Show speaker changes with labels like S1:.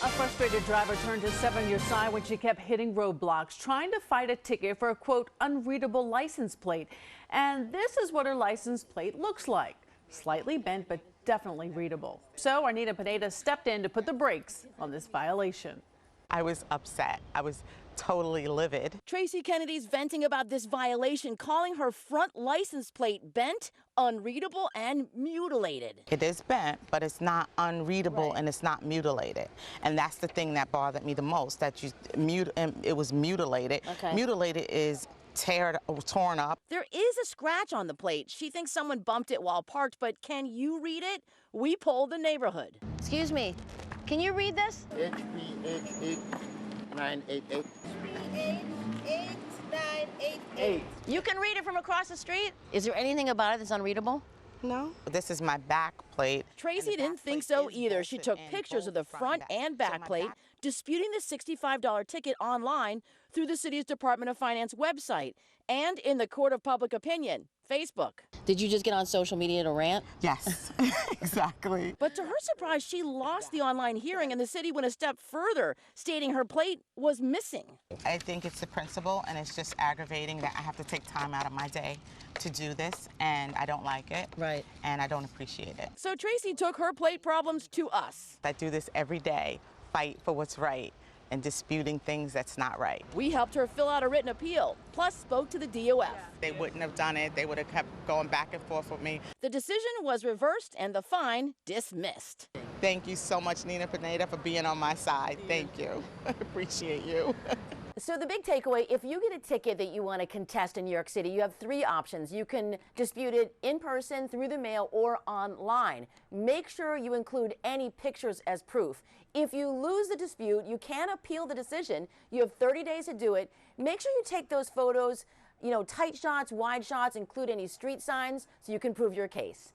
S1: A frustrated driver turned his 7-year side when she kept hitting roadblocks, trying to fight a ticket for a, quote, unreadable license plate. And this is what her license plate looks like. Slightly bent, but definitely readable. So Anita Pineda stepped in to put the brakes on this violation.
S2: I was upset. I was totally livid.
S3: Tracey Kennedy's venting about this violation, calling her front license plate bent, unreadable, and mutilated.
S2: It is bent, but it's not unreadable,
S3: Right.
S2: and it's not mutilated. And that's the thing that bothered me the most, that it was mutilated.
S3: Okay.
S2: Mutilated is torn up.
S3: There is a scratch on the plate. She thinks someone bumped it while parked, but can you read it? We polled the neighborhood.
S4: Excuse me, can you read this?
S5: HPH 8988.
S4: 8988. You can read it from across the street? Is there anything about it that's unreadable?
S2: No. This is my back plate.
S3: Tracy
S2: and the
S3: didn't
S2: back
S3: think
S2: plate
S3: so
S2: is
S3: either. She
S2: bolted
S3: took
S2: in
S3: pictures of
S2: both
S3: the front and back
S2: my
S3: plate, disputing the $65 ticket online through the city's Department of Finance website and in the Court of Public Opinion, Facebook.
S4: Did you just get on social media to rant?
S2: Yes, exactly.
S3: But to her surprise, she lost the online hearing and the city went a step further, stating her plate was missing.
S2: I think it's the principle, and it's just aggravating that I have to take time out of my day to do this, and I don't like it.
S4: Right.
S2: And I don't appreciate it.
S3: So Tracy took her plate problems to us.
S2: I do this every day, fight for what's right and disputing things that's not right.
S3: We helped her fill out a written appeal, plus spoke to the DOF.
S2: They wouldn't have done it. They would have kept going back and forth with me.
S3: The decision was reversed and the fine dismissed.
S2: Thank you so much, Nina Pineda, for being on my side. Thank you. I appreciate you.
S6: So the big takeaway, if you get a ticket that you want to contest in New York City, you have 3 options. You can dispute it in person, through the mail, or online. Make sure you include any pictures as proof. If you lose the dispute, you can appeal the decision. You have 30 days to do it. Make sure you take those photos, tight shots, wide shots, include any street signs so you can prove your case.